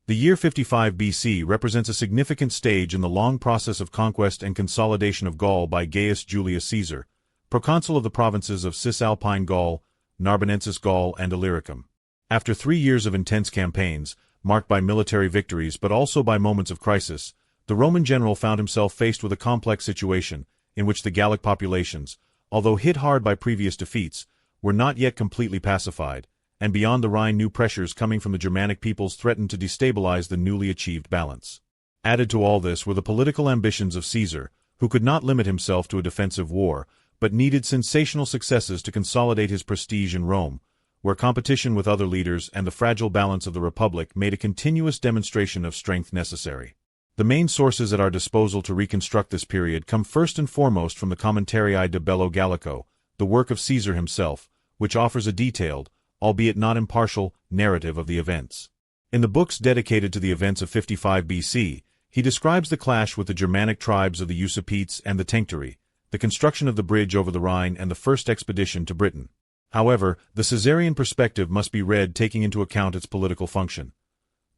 The year 55 BC represents a significant stage in the long process of conquest and consolidation of Gaul by Gaius Julius Caesar, proconsul of the provinces of Cisalpine Gaul, Narbonensis Gaul, and Illyricum. After 3 years of intense campaigns, marked by military victories but also by moments of crisis, the Roman general found himself faced with a complex situation, in which the Gallic populations, although hit hard by previous defeats, were not yet completely pacified, and beyond the Rhine new pressures coming from the Germanic peoples threatened to destabilize the newly achieved balance. Added to all this were the political ambitions of Caesar, who could not limit himself to a defensive war, but needed sensational successes to consolidate his prestige in Rome, where competition with other leaders and the fragile balance of the Republic made a continuous demonstration of strength necessary. The main sources at our disposal to reconstruct this period come first and foremost from the Commentarii de Bello Gallico, the work of Caesar himself, which offers a detailed, albeit not impartial, narrative of the events. In the books dedicated to the events of 55 BC, he describes the clash with the Germanic tribes of the Usipetes and the Tencteri, the construction of the bridge over the Rhine, and the first expedition to Britain. However, the Caesarian perspective must be read taking into account its political function.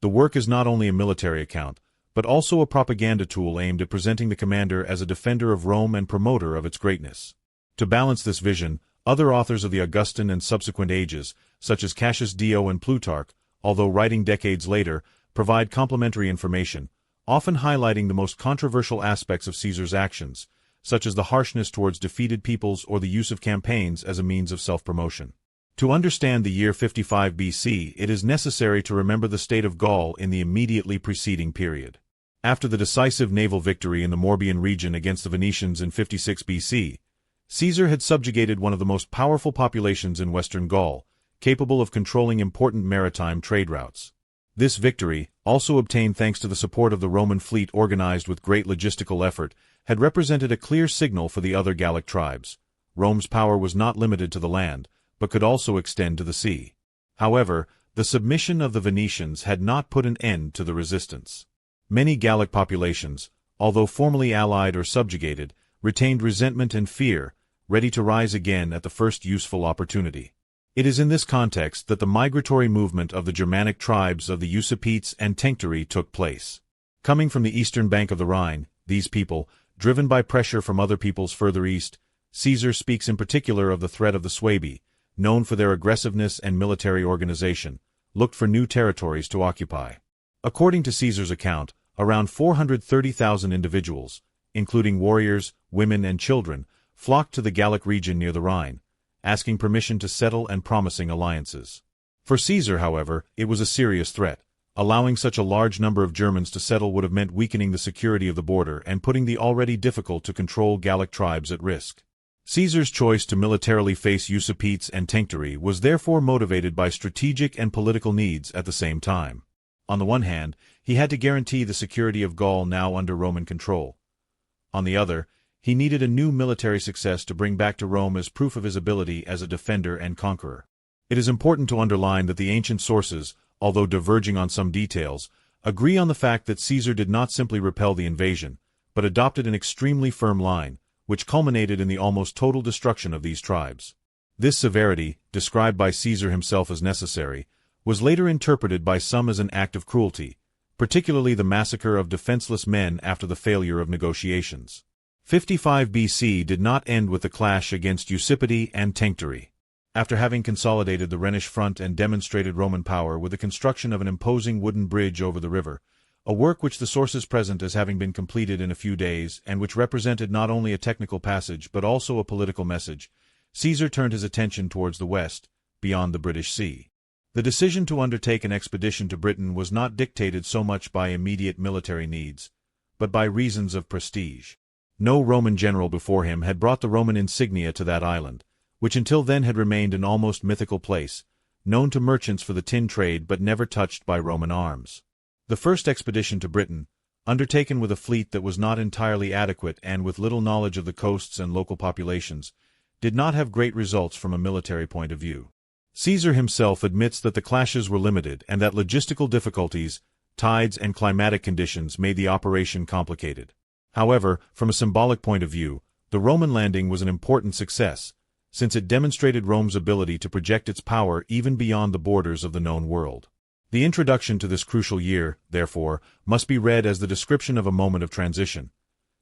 The work is not only a military account, but also a propaganda tool aimed at presenting the commander as a defender of Rome and promoter of its greatness. To balance this vision, other authors of the Augustan and subsequent ages, such as Cassius Dio and Plutarch, although writing decades later, provide complementary information, often highlighting the most controversial aspects of Caesar's actions, such as the harshness towards defeated peoples or the use of campaigns as a means of self-promotion. To understand the year 55 BC, it is necessary to remember the state of Gaul in the immediately preceding period. After the decisive naval victory in the Morbihan region against the Venetians in 56 BC, Caesar had subjugated one of the most powerful populations in western Gaul, capable of controlling important maritime trade routes. This victory, also obtained thanks to the support of the Roman fleet organized with great logistical effort, had represented a clear signal for the other Gallic tribes. Rome's power was not limited to the land, but could also extend to the sea. However, the submission of the Venetians had not put an end to the resistance. Many Gallic populations, although formally allied or subjugated, retained resentment and fear, ready to rise again at the first useful opportunity. It is in this context that the migratory movement of the Germanic tribes of the Usipetes and Tencteri took place. Coming from the eastern bank of the Rhine, these people, driven by pressure from other peoples further east, Caesar speaks in particular of the threat of the Suebi, known for their aggressiveness and military organization, looked for new territories to occupy. According to Caesar's account, around 430,000 individuals, including warriors, women, and children, flocked to the Gallic region near the Rhine, asking permission to settle and promising alliances. For Caesar, however, it was a serious threat. Allowing such a large number of Germans to settle would have meant weakening the security of the border and putting the already difficult-to-control Gallic tribes at risk. Caesar's choice to militarily face Usipetes and Tencteri was therefore motivated by strategic and political needs at the same time. On the one hand, he had to guarantee the security of Gaul now under Roman control. On the other, he needed a new military success to bring back to Rome as proof of his ability as a defender and conqueror. It is important to underline that the ancient sources, although diverging on some details, agree on the fact that Caesar did not simply repel the invasion, but adopted an extremely firm line, which culminated in the almost total destruction of these tribes. This severity, described by Caesar himself as necessary, was later interpreted by some as an act of cruelty, particularly the massacre of defenseless men after the failure of negotiations. 55 BC did not end with the clash against Usipetes and Tencteri. After having consolidated the Rhenish front and demonstrated Roman power with the construction of an imposing wooden bridge over the river, a work which the sources present as having been completed in a few days and which represented not only a technical passage but also a political message, Caesar turned his attention towards the west, beyond the British Sea. The decision to undertake an expedition to Britain was not dictated so much by immediate military needs, but by reasons of prestige. No Roman general before him had brought the Roman insignia to that island, which until then had remained an almost mythical place, known to merchants for the tin trade but never touched by Roman arms. The first expedition to Britain, undertaken with a fleet that was not entirely adequate and with little knowledge of the coasts and local populations, did not have great results from a military point of view. Caesar himself admits that the clashes were limited and that logistical difficulties, tides, and climatic conditions made the operation complicated. However, from a symbolic point of view, the Roman landing was an important success, since it demonstrated Rome's ability to project its power even beyond the borders of the known world. The introduction to this crucial year, therefore, must be read as the description of a moment of transition.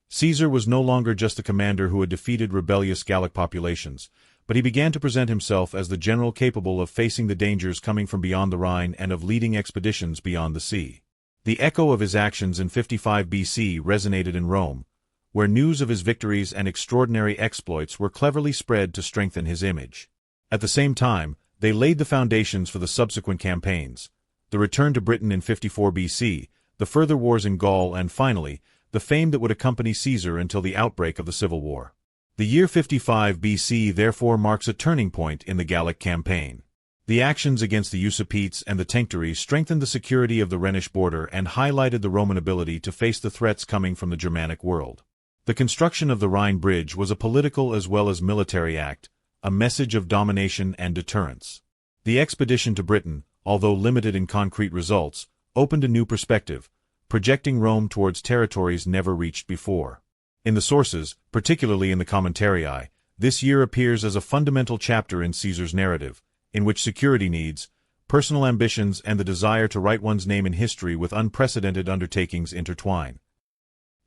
Caesar was no longer just the commander who had defeated rebellious Gallic populations, but he began to present himself as the general capable of facing the dangers coming from beyond the Rhine and of leading expeditions beyond the sea. The echo of his actions in 55 BC resonated in Rome, where news of his victories and extraordinary exploits were cleverly spread to strengthen his image. At the same time, they laid the foundations for the subsequent campaigns, the return to Britain in 54 BC, the further wars in Gaul, and finally, the fame that would accompany Caesar until the outbreak of the Civil War. The year 55 BC therefore marks a turning point in the Gallic campaign. The actions against the Usipetes and the Tencteri strengthened the security of the Rhenish border and highlighted the Roman ability to face the threats coming from the Germanic world. The construction of the Rhine bridge was a political as well as military act, a message of domination and deterrence. The expedition to Britain, although limited in concrete results, opened a new perspective, projecting Rome towards territories never reached before. In the sources, particularly in the Commentarii, this year appears as a fundamental chapter in Caesar's narrative, in which security needs, personal ambitions, and the desire to write one's name in history with unprecedented undertakings intertwine.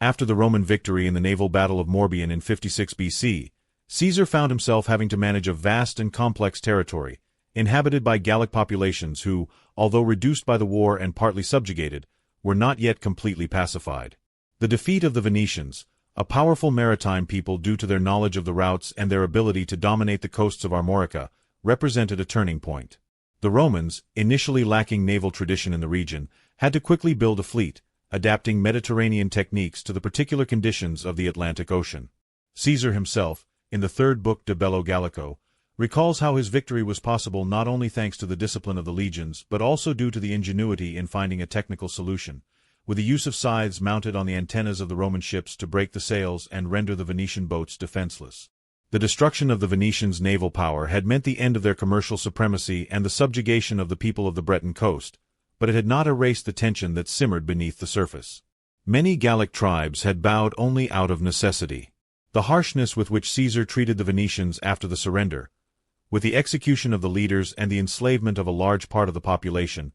After the Roman victory in the naval battle of Morbium in 56 BC, Caesar found himself having to manage a vast and complex territory, inhabited by Gallic populations who, although reduced by the war and partly subjugated, were not yet completely pacified. The defeat of the Venetians, a powerful maritime people due to their knowledge of the routes and their ability to dominate the coasts of Armorica, represented a turning point. The Romans, initially lacking naval tradition in the region, had to quickly build a fleet, adapting Mediterranean techniques to the particular conditions of the Atlantic Ocean. Caesar himself, in the third book De Bello Gallico, recalls how his victory was possible not only thanks to the discipline of the legions but also due to the ingenuity in finding a technical solution, with the use of scythes mounted on the antennas of the Roman ships to break the sails and render the Venetian boats defenseless. The destruction of the Venetians' naval power had meant the end of their commercial supremacy and the subjugation of the people of the Breton coast, but it had not erased the tension that simmered beneath the surface. Many Gallic tribes had bowed only out of necessity. The harshness with which Caesar treated the Venetians after the surrender, with the execution of the leaders and the enslavement of a large part of the population,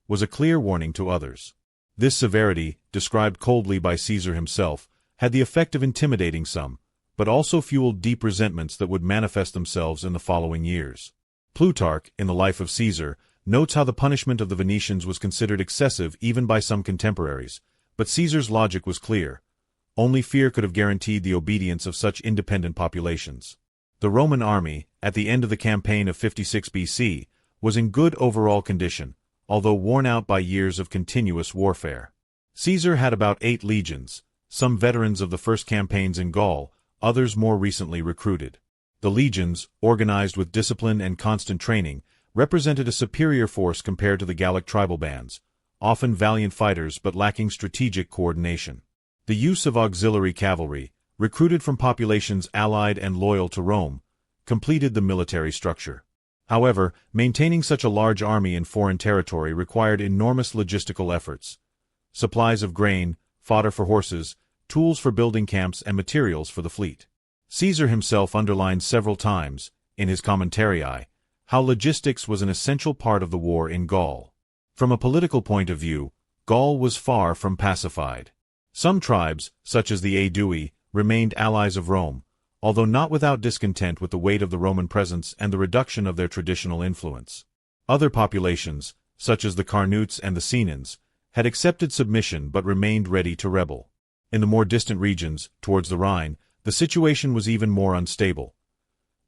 was a clear warning to others. This severity, described coldly by Caesar himself, had the effect of intimidating some, but also fueled deep resentments that would manifest themselves in the following years. Plutarch, in the Life of Caesar, notes how the punishment of the Venetians was considered excessive even by some contemporaries, but Caesar's logic was clear. Only fear could have guaranteed the obedience of such independent populations. The Roman army, at the end of the campaign of 56 BC, was in good overall condition, although worn out by years of continuous warfare. Caesar had about 8 legions, some veterans of the first campaigns in Gaul, others more recently recruited. The legions, organized with discipline and constant training, represented a superior force compared to the Gallic tribal bands, often valiant fighters but lacking strategic coordination. The use of auxiliary cavalry, recruited from populations allied and loyal to Rome, completed the military structure. However, maintaining such a large army in foreign territory required enormous logistical efforts. Supplies of grain, fodder for horses, tools for building camps, and materials for the fleet. Caesar himself underlined several times, in his Commentarii, how logistics was an essential part of the war in Gaul. From a political point of view, Gaul was far from pacified. Some tribes, such as the Aedui, remained allies of Rome, although not without discontent with the weight of the Roman presence and the reduction of their traditional influence. Other populations, such as the Carnutes and the Senans, had accepted submission but remained ready to rebel. In the more distant regions, towards the Rhine, the situation was even more unstable.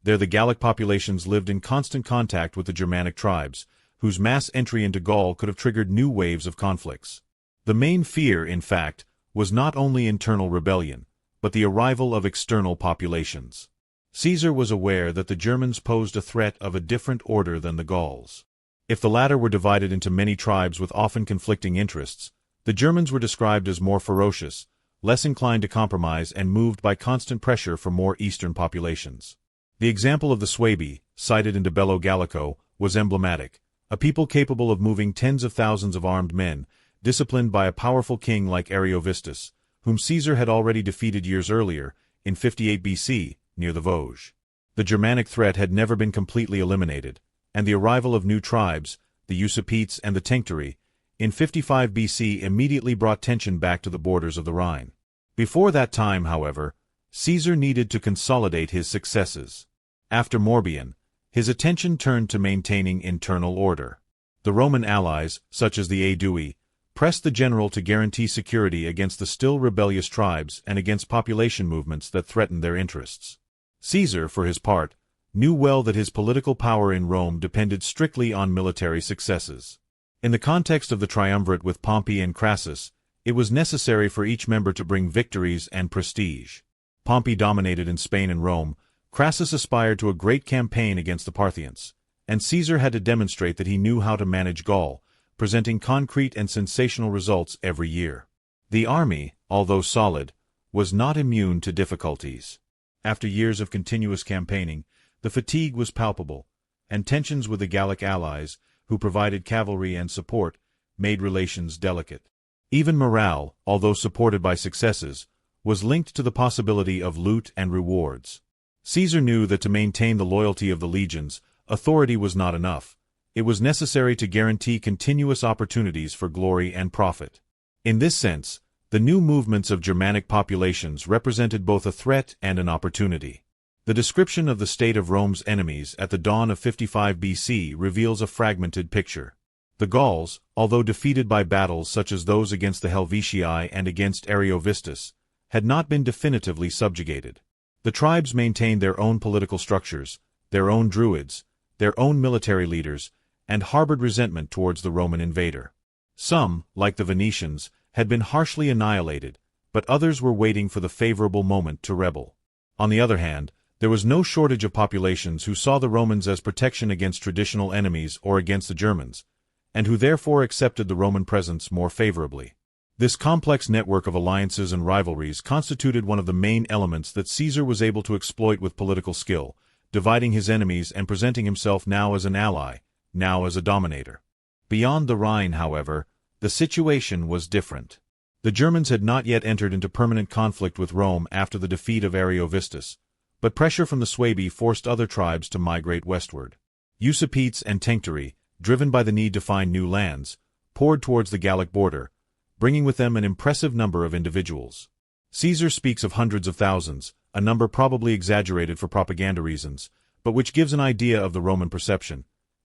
There the Gallic populations lived in constant contact with the Germanic tribes, whose mass entry into Gaul could have triggered new waves of conflicts. The main fear, in fact, was not only internal rebellion, but the arrival of external populations. Caesar was aware that the Germans posed a threat of a different order than the Gauls. If the latter were divided into many tribes with often conflicting interests, the Germans were described as more ferocious, less inclined to compromise, and moved by constant pressure from more eastern populations. The example of the Suebi, cited in De Bello Gallico, was emblematic, a people capable of moving tens of thousands of armed men, disciplined by a powerful king like Ariovistus, whom Caesar had already defeated years earlier, in 58 BC, near the Vosges. The Germanic threat had never been completely eliminated, and the arrival of new tribes, the Usipetes and the Tencteri, in 55 BC immediately brought tension back to the borders of the Rhine. Before that time, however, Caesar needed to consolidate his successes. After Morbian, his attention turned to maintaining internal order. The Roman allies, such as the Aedui, pressed the general to guarantee security against the still rebellious tribes and against population movements that threatened their interests. Caesar, for his part, knew well that his political power in Rome depended strictly on military successes. In the context of the triumvirate with Pompey and Crassus, it was necessary for each member to bring victories and prestige. Pompey dominated in Spain and Rome, Crassus aspired to a great campaign against the Parthians, and Caesar had to demonstrate that he knew how to manage Gaul, presenting concrete and sensational results every year. The army, although solid, was not immune to difficulties. After years of continuous campaigning, the fatigue was palpable, and tensions with the Gallic allies, who provided cavalry and support, made relations delicate. Even morale, although supported by successes, was linked to the possibility of loot and rewards. Caesar knew that to maintain the loyalty of the legions, authority was not enough. It was necessary to guarantee continuous opportunities for glory and profit. In this sense, the new movements of Germanic populations represented both a threat and an opportunity. The description of the state of Rome's enemies at the dawn of 55 BC reveals a fragmented picture. The Gauls, although defeated by battles such as those against the Helvetii and against Ariovistus, had not been definitively subjugated. The tribes maintained their own political structures, their own druids, their own military leaders, and harbored resentment towards the Roman invader. Some, like the Venetians, had been harshly annihilated, but others were waiting for the favorable moment to rebel. On the other hand, there was no shortage of populations who saw the Romans as protection against traditional enemies or against the Germans, and who therefore accepted the Roman presence more favorably. This complex network of alliances and rivalries constituted one of the main elements that Caesar was able to exploit with political skill, dividing his enemies and presenting himself now as an ally, now as a dominator. Beyond the Rhine, however, the situation was different. The Germans had not yet entered into permanent conflict with Rome after the defeat of Ariovistus, but pressure from the Suebi forced other tribes to migrate westward. Usipetes and Tencteri, driven by the need to find new lands, poured towards the Gallic border, bringing with them an impressive number of individuals. Caesar speaks of hundreds of thousands, a number probably exaggerated for propaganda reasons, but which gives an idea of the Roman perception.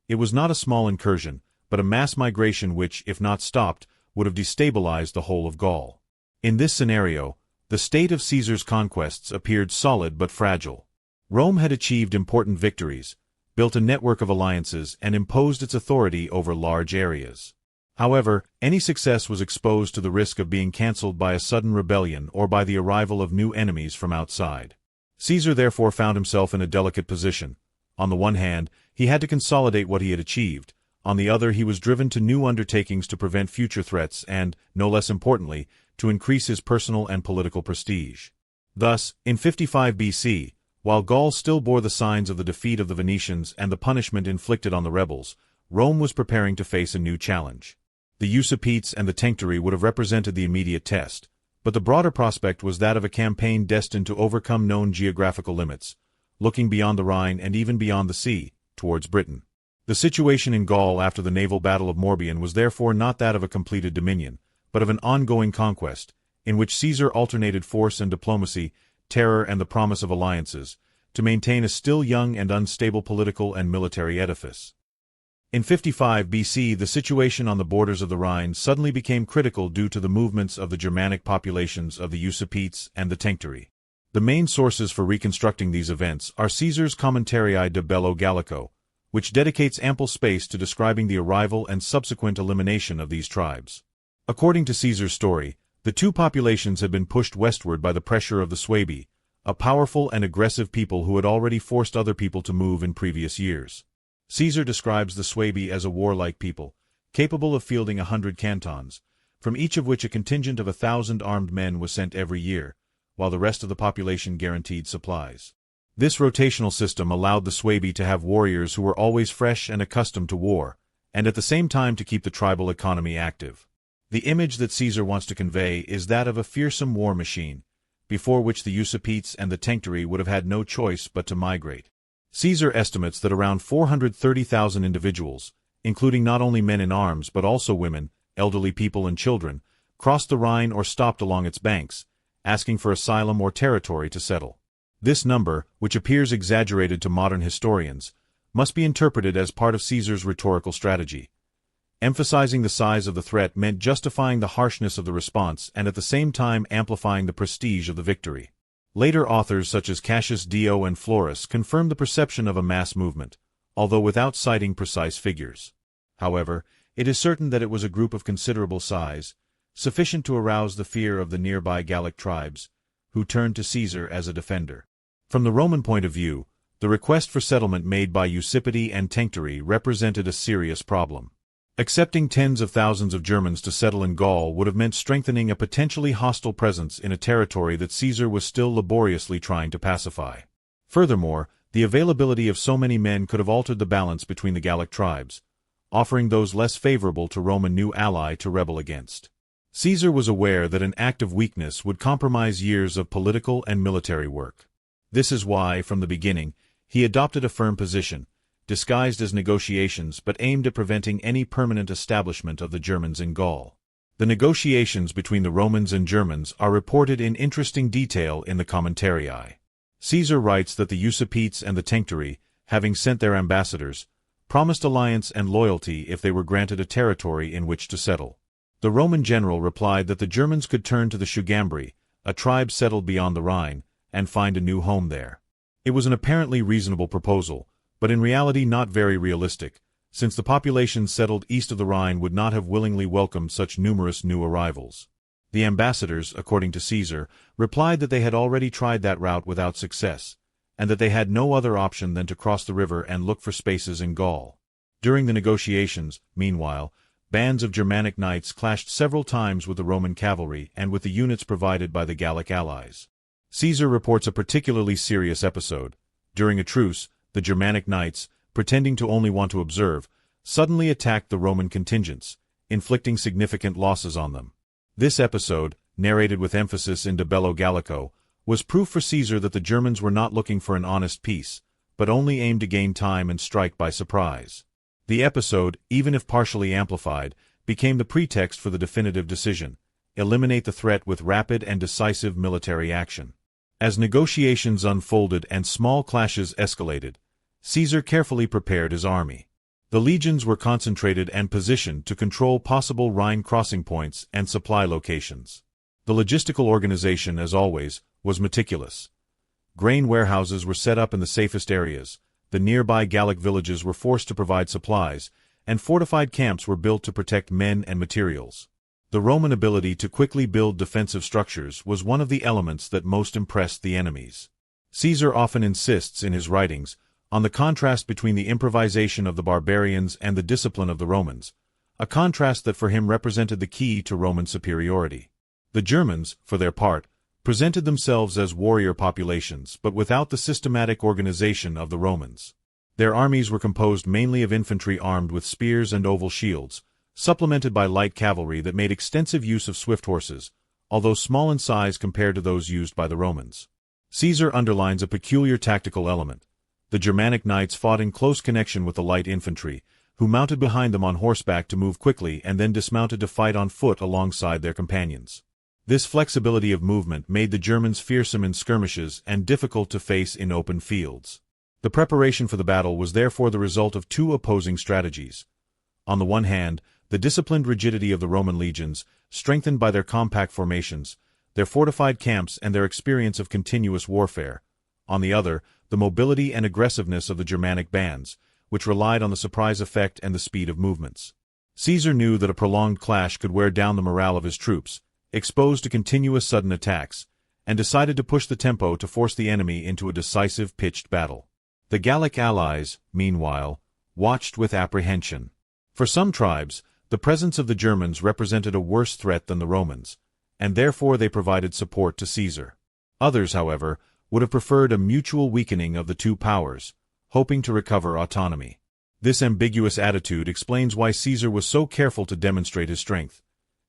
It was not a small incursion, but a mass migration which, if not stopped, would have destabilized the whole of Gaul. In this scenario, the state of Caesar's conquests appeared solid but fragile. Rome had achieved important victories, built a network of alliances, and imposed its authority over large areas. However, any success was exposed to the risk of being cancelled by a sudden rebellion or by the arrival of new enemies from outside. Caesar therefore found himself in a delicate position. On the one hand, he had to consolidate what he had achieved. On the other, he was driven to new undertakings to prevent future threats and, no less importantly, to increase his personal and political prestige. Thus, in 55 BC, while Gaul still bore the signs of the defeat of the Venetians and the punishment inflicted on the rebels, Rome was preparing to face a new challenge. The Usipetes and the Tencteri would have represented the immediate test, but the broader prospect was that of a campaign destined to overcome known geographical limits, looking beyond the Rhine and even beyond the sea, towards Britain. The situation in Gaul after the naval battle of Morbian was therefore not that of a completed dominion, but of an ongoing conquest, in which Caesar alternated force and diplomacy, terror and the promise of alliances, to maintain a still young and unstable political and military edifice. In 55 BC, the situation on the borders of the Rhine suddenly became critical due to the movements of the Germanic populations of the Usipetes and the Tencteri. The main sources for reconstructing these events are Caesar's Commentarii de Bello Gallico, which dedicates ample space to describing the arrival and subsequent elimination of these tribes. According to Caesar's story, the two populations had been pushed westward by the pressure of the Suebi, a powerful and aggressive people who had already forced other people to move in previous years. Caesar describes the Suebi as a warlike people, capable of fielding 100 cantons, from each of which a contingent of 1,000 armed men was sent every year, while the rest of the population guaranteed supplies. This rotational system allowed the Suebi to have warriors who were always fresh and accustomed to war, and at the same time to keep the tribal economy active. The image that Caesar wants to convey is that of a fearsome war machine, before which the Usipetes and the Tencteri would have had no choice but to migrate. Caesar estimates that around 430,000 individuals, including not only men in arms but also women, elderly people and children, crossed the Rhine or stopped along its banks, asking for asylum or territory to settle. This number, which appears exaggerated to modern historians, must be interpreted as part of Caesar's rhetorical strategy. Emphasizing the size of the threat meant justifying the harshness of the response and at the same time amplifying the prestige of the victory. Later authors such as Cassius Dio and Florus confirmed the perception of a mass movement, although without citing precise figures. However, it is certain that it was a group of considerable size, sufficient to arouse the fear of the nearby Gallic tribes, who turned to Caesar as a defender. From the Roman point of view, the request for settlement made by Usipetes and Tencteri represented a serious problem. Accepting tens of thousands of Germans to settle in Gaul would have meant strengthening a potentially hostile presence in a territory that Caesar was still laboriously trying to pacify. Furthermore, the availability of so many men could have altered the balance between the Gallic tribes, offering those less favorable to Rome a new ally to rebel against. Caesar was aware that an act of weakness would compromise years of political and military work. This is why, from the beginning, he adopted a firm position, disguised as negotiations but aimed at preventing any permanent establishment of the Germans in Gaul. The negotiations between the Romans and Germans are reported in interesting detail in the Commentarii. Caesar writes that the Usipetes and the Tencteri, having sent their ambassadors, promised alliance and loyalty if they were granted a territory in which to settle. The Roman general replied that the Germans could turn to the Sugambri, a tribe settled beyond the Rhine, and find a new home there. It was an apparently reasonable proposal, but in reality not very realistic, since the population settled east of the Rhine would not have willingly welcomed such numerous new arrivals. The ambassadors, according to Caesar, replied that they had already tried that route without success, and that they had no other option than to cross the river and look for spaces in Gaul. During the negotiations, meanwhile, bands of Germanic knights clashed several times with the Roman cavalry and with the units provided by the Gallic allies. Caesar reports a particularly serious episode. During a truce, the Germanic knights, pretending to only want to observe, suddenly attacked the Roman contingents, inflicting significant losses on them. This episode, narrated with emphasis in De Bello Gallico, was proof for Caesar that the Germans were not looking for an honest peace, but only aimed to gain time and strike by surprise. The episode, even if partially amplified, became the pretext for the definitive decision: eliminate the threat with rapid and decisive military action. As negotiations unfolded and small clashes escalated, Caesar carefully prepared his army. The legions were concentrated and positioned to control possible Rhine crossing points and supply locations. The logistical organization, as always, was meticulous. Grain warehouses were set up in the safest areas, the nearby Gallic villages were forced to provide supplies, and fortified camps were built to protect men and materials. The Roman ability to quickly build defensive structures was one of the elements that most impressed the enemies. Caesar often insists in his writings on the contrast between the improvisation of the barbarians and the discipline of the Romans, a contrast that for him represented the key to Roman superiority. The Germans, for their part, presented themselves as warrior populations but without the systematic organization of the Romans. Their armies were composed mainly of infantry armed with spears and oval shields, supplemented by light cavalry that made extensive use of swift horses, although small in size compared to those used by the Romans. Caesar underlines a peculiar tactical element. The Germanic knights fought in close connection with the light infantry, who mounted behind them on horseback to move quickly and then dismounted to fight on foot alongside their companions. This flexibility of movement made the Germans fearsome in skirmishes and difficult to face in open fields. The preparation for the battle was therefore the result of two opposing strategies. On the one hand, the disciplined rigidity of the Roman legions, strengthened by their compact formations, their fortified camps and their experience of continuous warfare. On the other, the mobility and aggressiveness of the Germanic bands, which relied on the surprise effect and the speed of movements. Caesar knew that a prolonged clash could wear down the morale of his troops, exposed to continuous sudden attacks, and decided to push the tempo to force the enemy into a decisive pitched battle. The Gallic allies, meanwhile, watched with apprehension. For some tribes, the presence of the Germans represented a worse threat than the Romans, and therefore they provided support to Caesar. Others, however, would have preferred a mutual weakening of the two powers, hoping to recover autonomy. This ambiguous attitude explains why Caesar was so careful to demonstrate his strength.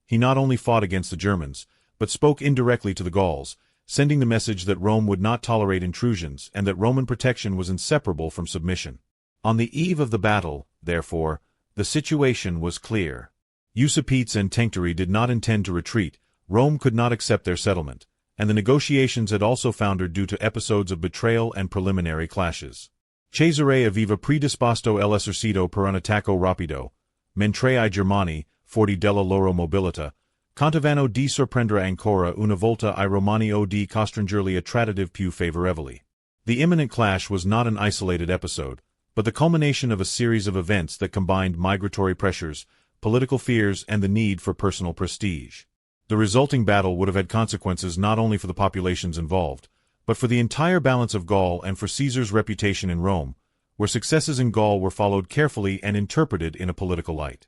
He not only fought against the Germans, but spoke indirectly to the Gauls, sending the message that Rome would not tolerate intrusions and that Roman protection was inseparable from submission. On the eve of the battle, therefore, The situation was clear. Usipetes and Tencteri did not intend to retreat, Rome could not accept their settlement, and the negotiations had also foundered due to episodes of betrayal and preliminary clashes. Cesare aveva predisposto l'esercito per un attacco rapido, mentre I Germani, forti della loro mobilità, contavano di sorprendere ancora una volta I Romani o di costringerli a traditive più favorevoli. The imminent clash was not an isolated episode, but the culmination of a series of events that combined migratory pressures, political fears, and the need for personal prestige. The resulting battle would have had consequences not only for the populations involved, but for the entire balance of Gaul and for Caesar's reputation in Rome, where successes in Gaul were followed carefully and interpreted in a political light.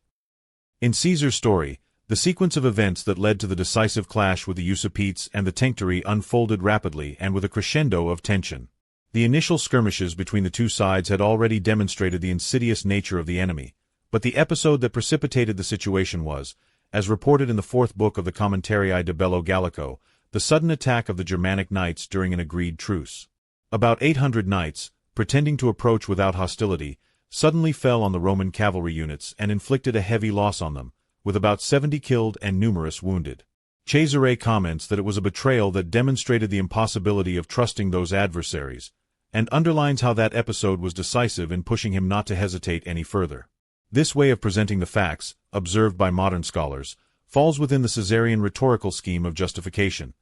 In Caesar's story, the sequence of events that led to the decisive clash with the Usipetes and the Tencteri unfolded rapidly and with a crescendo of tension. The initial skirmishes between the two sides had already demonstrated the insidious nature of the enemy, but the episode that precipitated the situation was, as reported in the fourth book of the Commentarii de Bello Gallico, the sudden attack of the Germanic knights during an agreed truce. About 800 knights, pretending to approach without hostility, suddenly fell on the Roman cavalry units and inflicted a heavy loss on them, with about 70 killed and numerous wounded. Cesare comments that it was a betrayal that demonstrated the impossibility of trusting those adversaries, and underlines how that episode was decisive in pushing him not to hesitate any further. This way of presenting the facts, observed by modern scholars, falls within the Caesarian rhetorical scheme of justification,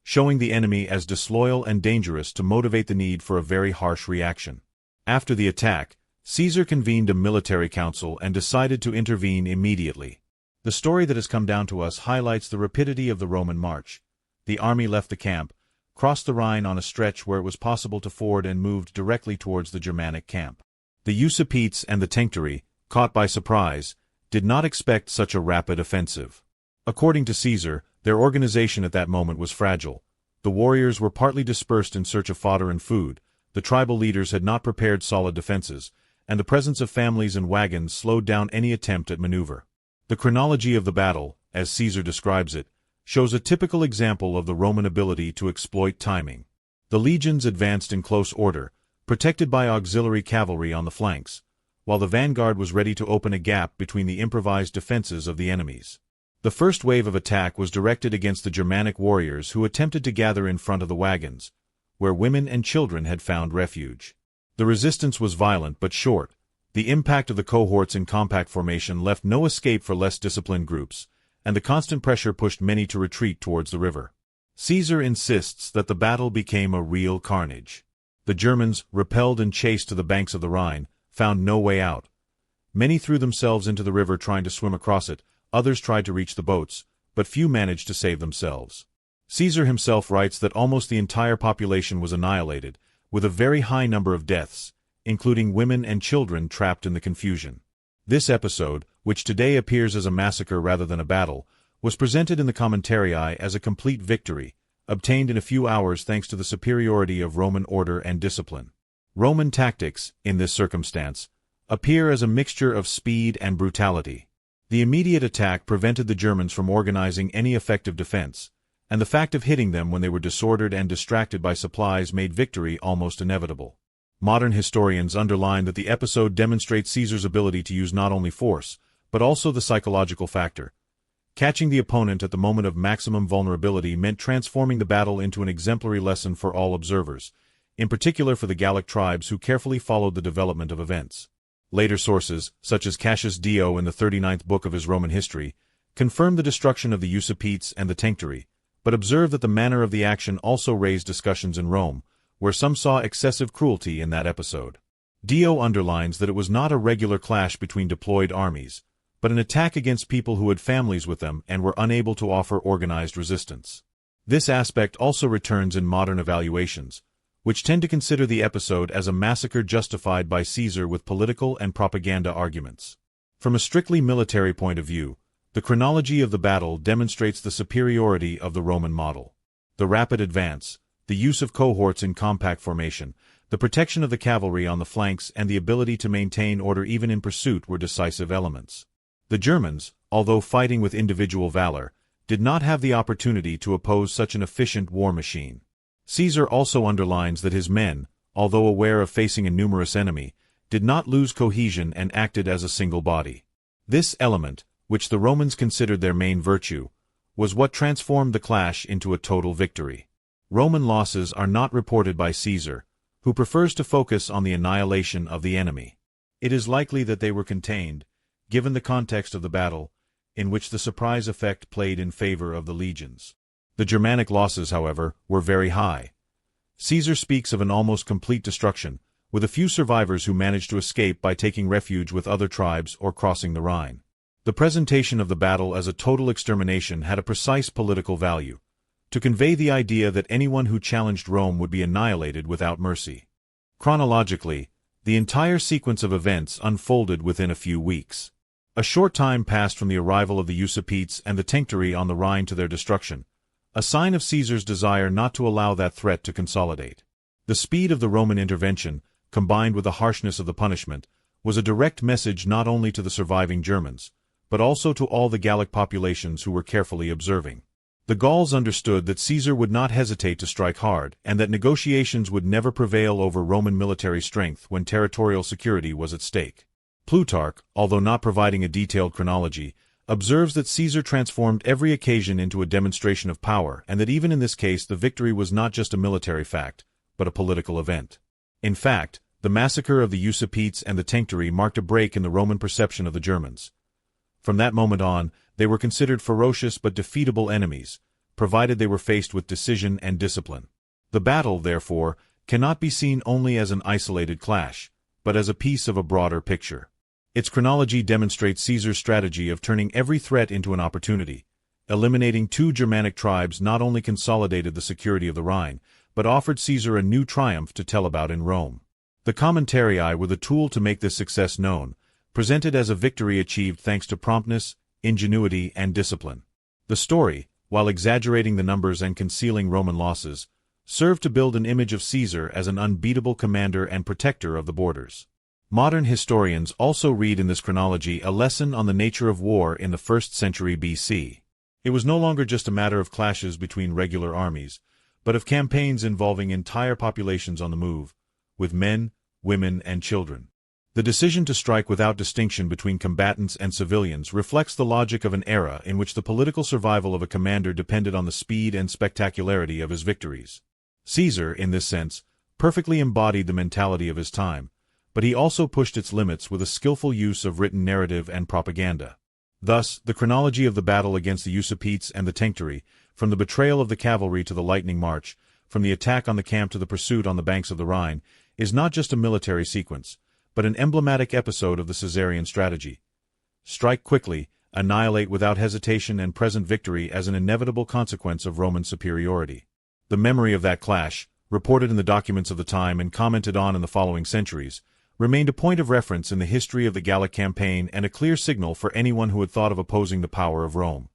showing the enemy as disloyal and dangerous to motivate the need for a very harsh reaction. After the attack, Caesar convened a military council and decided to intervene immediately. The story that has come down to us highlights the rapidity of the Roman march. The army left the camp, crossed the Rhine on a stretch where it was possible to ford and moved directly towards the Germanic camp. The Usipetes and the Tencteri, caught by surprise, did not expect such a rapid offensive. According to Caesar, their organization at that moment was fragile. The warriors were partly dispersed in search of fodder and food, the tribal leaders had not prepared solid defenses, and the presence of families and wagons slowed down any attempt at maneuver. The chronology of the battle, as Caesar describes it, shows a typical example of the Roman ability to exploit timing. The legions advanced in close order, protected by auxiliary cavalry on the flanks, while the vanguard was ready to open a gap between the improvised defenses of the enemies. The first wave of attack was directed against the Germanic warriors who attempted to gather in front of the wagons, where women and children had found refuge. The resistance was violent but short. The impact of the cohorts in compact formation left no escape for less disciplined groups, and the constant pressure pushed many to retreat towards the river. Caesar insists that the battle became a real carnage. The Germans, repelled and chased to the banks of the Rhine, found no way out. Many threw themselves into the river trying to swim across it, others tried to reach the boats, but few managed to save themselves. Caesar himself writes that almost the entire population was annihilated, with a very high number of deaths, including women and children trapped in the confusion. This episode, which today appears as a massacre rather than a battle, was presented in the Commentarii as a complete victory, obtained in a few hours thanks to the superiority of Roman order and discipline. Roman tactics, in this circumstance, appear as a mixture of speed and brutality. The immediate attack prevented the Germans from organizing any effective defense, and the fact of hitting them when they were disordered and distracted by supplies made victory almost inevitable. Modern historians underline that the episode demonstrates Caesar's ability to use not only force, but also the psychological factor. Catching the opponent at the moment of maximum vulnerability meant transforming the battle into an exemplary lesson for all observers, in particular for the Gallic tribes who carefully followed the development of events. Later sources, such as Cassius Dio in the 39th book of his Roman history, confirm the destruction of the Usipetes and the Tencteri, but observe that the manner of the action also raised discussions in Rome, where some saw excessive cruelty in that episode. Dio underlines that it was not a regular clash between deployed armies, but an attack against people who had families with them and were unable to offer organized resistance. This aspect also returns in modern evaluations, which tend to consider the episode as a massacre justified by Caesar with political and propaganda arguments. From a strictly military point of view, the chronology of the battle demonstrates the superiority of the Roman model. The rapid advance, the use of cohorts in compact formation, the protection of the cavalry on the flanks, and the ability to maintain order even in pursuit were decisive elements. The Germans, although fighting with individual valor, did not have the opportunity to oppose such an efficient war machine. Caesar also underlines that his men, although aware of facing a numerous enemy, did not lose cohesion and acted as a single body. This element, which the Romans considered their main virtue, was what transformed the clash into a total victory. Roman losses are not reported by Caesar, who prefers to focus on the annihilation of the enemy. It is likely that they were contained, given the context of the battle, in which the surprise effect played in favor of the legions. The Germanic losses, however, were very high. Caesar speaks of an almost complete destruction, with a few survivors who managed to escape by taking refuge with other tribes or crossing the Rhine. The presentation of the battle as a total extermination had a precise political value, to convey the idea that anyone who challenged Rome would be annihilated without mercy. Chronologically, the entire sequence of events unfolded within a few weeks. A short time passed from the arrival of the Usipetes and the Tencteri on the Rhine to their destruction, a sign of Caesar's desire not to allow that threat to consolidate. The speed of the Roman intervention, combined with the harshness of the punishment, was a direct message not only to the surviving Germans, but also to all the Gallic populations who were carefully observing. The Gauls understood that Caesar would not hesitate to strike hard, and that negotiations would never prevail over Roman military strength when territorial security was at stake. Plutarch, although not providing a detailed chronology, observes that Caesar transformed every occasion into a demonstration of power, and that even in this case the victory was not just a military fact, but a political event. In fact, the massacre of the Usipetes and the Tencteri marked a break in the Roman perception of the Germans. From that moment on, they were considered ferocious but defeatable enemies, provided they were faced with decision and discipline. The battle, therefore, cannot be seen only as an isolated clash, but as a piece of a broader picture. Its chronology demonstrates Caesar's strategy of turning every threat into an opportunity. Eliminating two Germanic tribes not only consolidated the security of the Rhine, but offered Caesar a new triumph to tell about in Rome. The Commentarii were the tool to make this success known, presented as a victory achieved thanks to promptness, ingenuity, and discipline. The story, while exaggerating the numbers and concealing Roman losses, served to build an image of Caesar as an unbeatable commander and protector of the borders. Modern historians also read in this chronology a lesson on the nature of war in the 1st century BC. It was no longer just a matter of clashes between regular armies, but of campaigns involving entire populations on the move, with men, women, and children. The decision to strike without distinction between combatants and civilians reflects the logic of an era in which the political survival of a commander depended on the speed and spectacularity of his victories. Caesar, in this sense, perfectly embodied the mentality of his time, but he also pushed its limits with a skillful use of written narrative and propaganda. Thus, the chronology of the battle against the Usipetes and the Tencteri, from the betrayal of the cavalry to the lightning march, from the attack on the camp to the pursuit on the banks of the Rhine, is not just a military sequence, but an emblematic episode of the Caesarian strategy. Strike quickly, annihilate without hesitation, and present victory as an inevitable consequence of Roman superiority. The memory of that clash, reported in the documents of the time and commented on in the following centuries, remained a point of reference in the history of the Gallic campaign and a clear signal for anyone who had thought of opposing the power of Rome.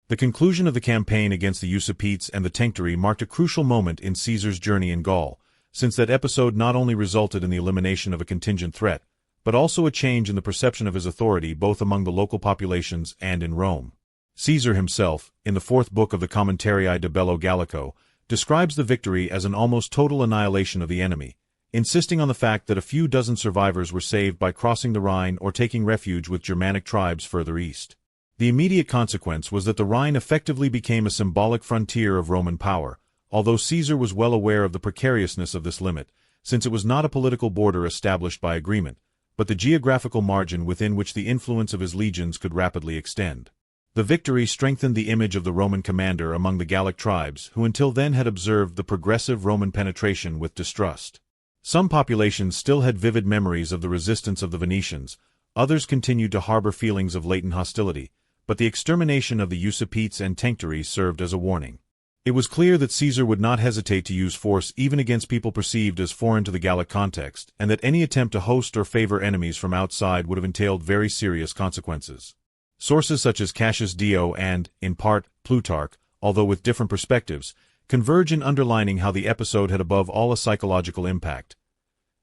The conclusion of the campaign against the Usipetes and the Tencteri marked a crucial moment in Caesar's journey in Gaul, since that episode not only resulted in the elimination of a contingent threat, but also a change in the perception of his authority both among the local populations and in Rome. Caesar himself, in the 4th book of the Commentarii de Bello Gallico, describes the victory as an almost total annihilation of the enemy, insisting on the fact that a few dozen survivors were saved by crossing the Rhine or taking refuge with Germanic tribes further east. The immediate consequence was that the Rhine effectively became a symbolic frontier of Roman power, although Caesar was well aware of the precariousness of this limit, since it was not a political border established by agreement, but the geographical margin within which the influence of his legions could rapidly extend. The victory strengthened the image of the Roman commander among the Gallic tribes, who until then had observed the progressive Roman penetration with distrust. Some populations still had vivid memories of the resistance of the Venetians, others continued to harbor feelings of latent hostility, but the extermination of the Usipetes and Tencteri served as a warning. It was clear that Caesar would not hesitate to use force even against people perceived as foreign to the Gallic context, and that any attempt to host or favor enemies from outside would have entailed very serious consequences. Sources such as Cassius Dio and, in part, Plutarch, although with different perspectives, converge in underlining how the episode had above all a psychological impact.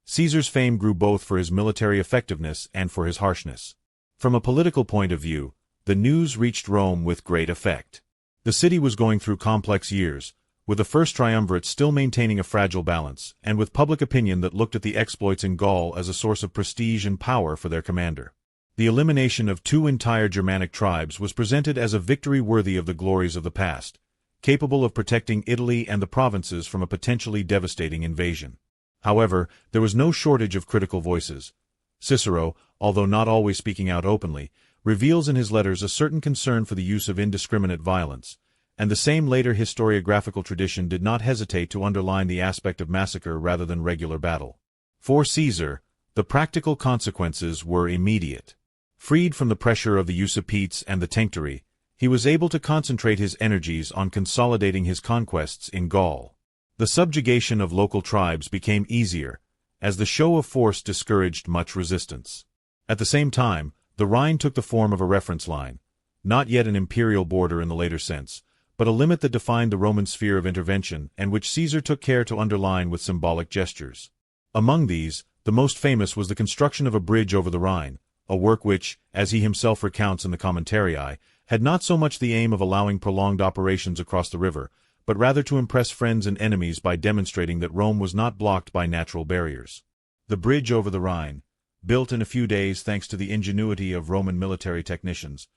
Caesar's fame grew both for his military effectiveness and for his harshness. From a political point of view, the news reached Rome with great effect. The city was going through complex years, with the first triumvirate still maintaining a fragile balance, and with public opinion that looked at the exploits in Gaul as a source of prestige and power for their commander. The elimination of 2 entire Germanic tribes was presented as a victory worthy of the glories of the past, capable of protecting Italy and the provinces from a potentially devastating invasion. However, there was no shortage of critical voices. Cicero, although not always speaking out openly, reveals in his letters a certain concern for the use of indiscriminate violence, and the same later historiographical tradition did not hesitate to underline the aspect of massacre rather than regular battle. For Caesar, the practical consequences were immediate. Freed from the pressure of the Usipetes and the Tencteri, he was able to concentrate his energies on consolidating his conquests in Gaul. The subjugation of local tribes became easier, as the show of force discouraged much resistance. At the same time, the Rhine took the form of a reference line, not yet an imperial border in the later sense, but a limit that defined the Roman sphere of intervention and which Caesar took care to underline with symbolic gestures. Among these, the most famous was the construction of a bridge over the Rhine, a work which, as he himself recounts in the Commentarii, had not so much the aim of allowing prolonged operations across the river, but rather to impress friends and enemies by demonstrating that Rome was not blocked by natural barriers. The bridge over the Rhine, built in a few days thanks to the ingenuity of Roman military technicians,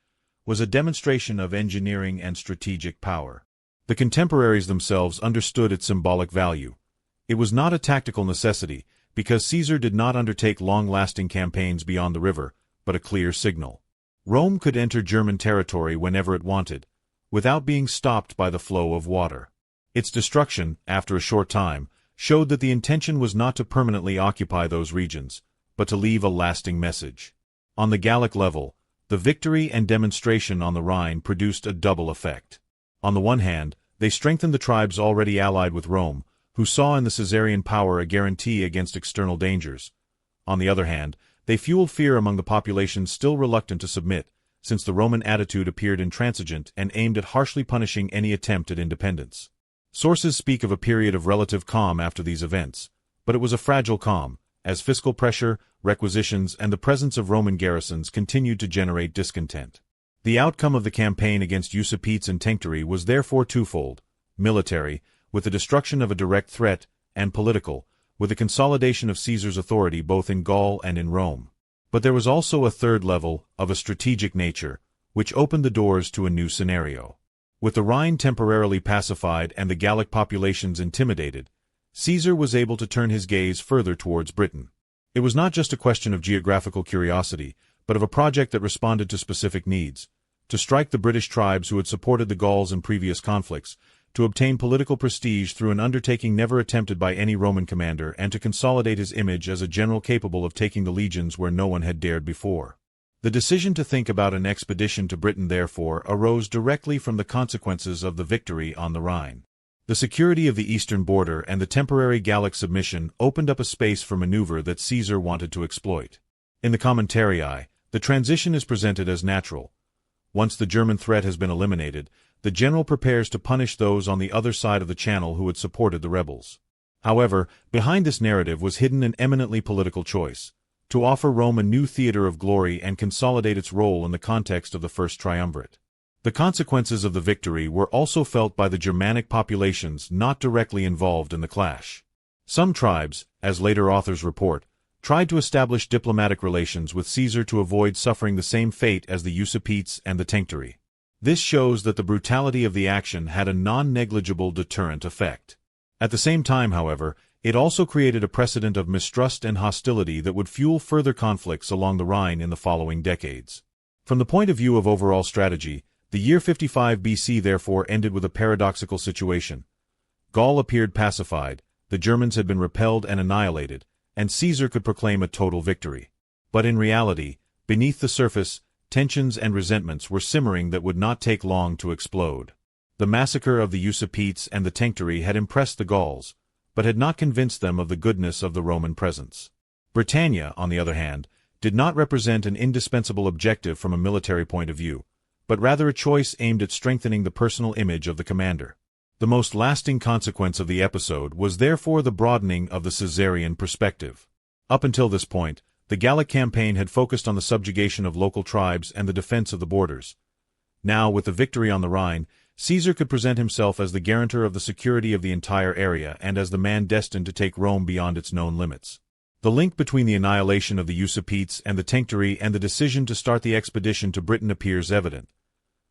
was a demonstration of engineering and strategic power. The contemporaries themselves understood its symbolic value. It was not a tactical necessity, because Caesar did not undertake long-lasting campaigns beyond the river, but a clear signal. Rome could enter German territory whenever it wanted, without being stopped by the flow of water. Its destruction, after a short time, showed that the intention was not to permanently occupy those regions, but to leave a lasting message. On the Gallic level, the victory and demonstration on the Rhine produced a double effect. On the one hand, they strengthened the tribes already allied with Rome, who saw in the Caesarian power a guarantee against external dangers. On the other hand, they fueled fear among the populations still reluctant to submit, since the Roman attitude appeared intransigent and aimed at harshly punishing any attempt at independence. Sources speak of a period of relative calm after these events, but it was a fragile calm, as fiscal pressure, requisitions, and the presence of Roman garrisons continued to generate discontent. The outcome of the campaign against Usipetes and Tencteri was therefore twofold: military, with the destruction of a direct threat, and political, with the consolidation of Caesar's authority both in Gaul and in Rome. But there was also a third level, of a strategic nature, which opened the doors to a new scenario. With the Rhine temporarily pacified and the Gallic populations intimidated, Caesar was able to turn his gaze further towards Britain. It was not just a question of geographical curiosity, but of a project that responded to specific needs: to strike the British tribes who had supported the Gauls in previous conflicts, to obtain political prestige through an undertaking never attempted by any Roman commander, and to consolidate his image as a general capable of taking the legions where no one had dared before. The decision to think about an expedition to Britain, therefore, arose directly from the consequences of the victory on the Rhine. The security of the eastern border and the temporary Gallic submission opened up a space for maneuver that Caesar wanted to exploit. In the Commentarii, the transition is presented as natural. Once the German threat has been eliminated, the general prepares to punish those on the other side of the Channel who had supported the rebels. However, behind this narrative was hidden an eminently political choice: to offer Rome a new theater of glory and consolidate its role in the context of the First Triumvirate. The consequences of the victory were also felt by the Germanic populations not directly involved in the clash. Some tribes, as later authors report, tried to establish diplomatic relations with Caesar to avoid suffering the same fate as the Usipetes and the Tencteri. This shows that the brutality of the action had a non-negligible deterrent effect. At the same time, however, it also created a precedent of mistrust and hostility that would fuel further conflicts along the Rhine in the following decades. From the point of view of overall strategy, the year 55 BC therefore ended with a paradoxical situation. Gaul appeared pacified, the Germans had been repelled and annihilated, and Caesar could proclaim a total victory. But in reality, beneath the surface, tensions and resentments were simmering that would not take long to explode. The massacre of the Usipetes and the Tencteri had impressed the Gauls, but had not convinced them of the goodness of the Roman presence. Britannia, on the other hand, did not represent an indispensable objective from a military point of view, but rather a choice aimed at strengthening the personal image of the commander. The most lasting consequence of the episode was therefore the broadening of the Caesarian perspective. Up until this point, the Gallic campaign had focused on the subjugation of local tribes and the defense of the borders. Now, with the victory on the Rhine, Caesar could present himself as the guarantor of the security of the entire area and as the man destined to take Rome beyond its known limits. The link between the annihilation of the Usipetes and the Tencteri and the decision to start the expedition to Britain appears evident.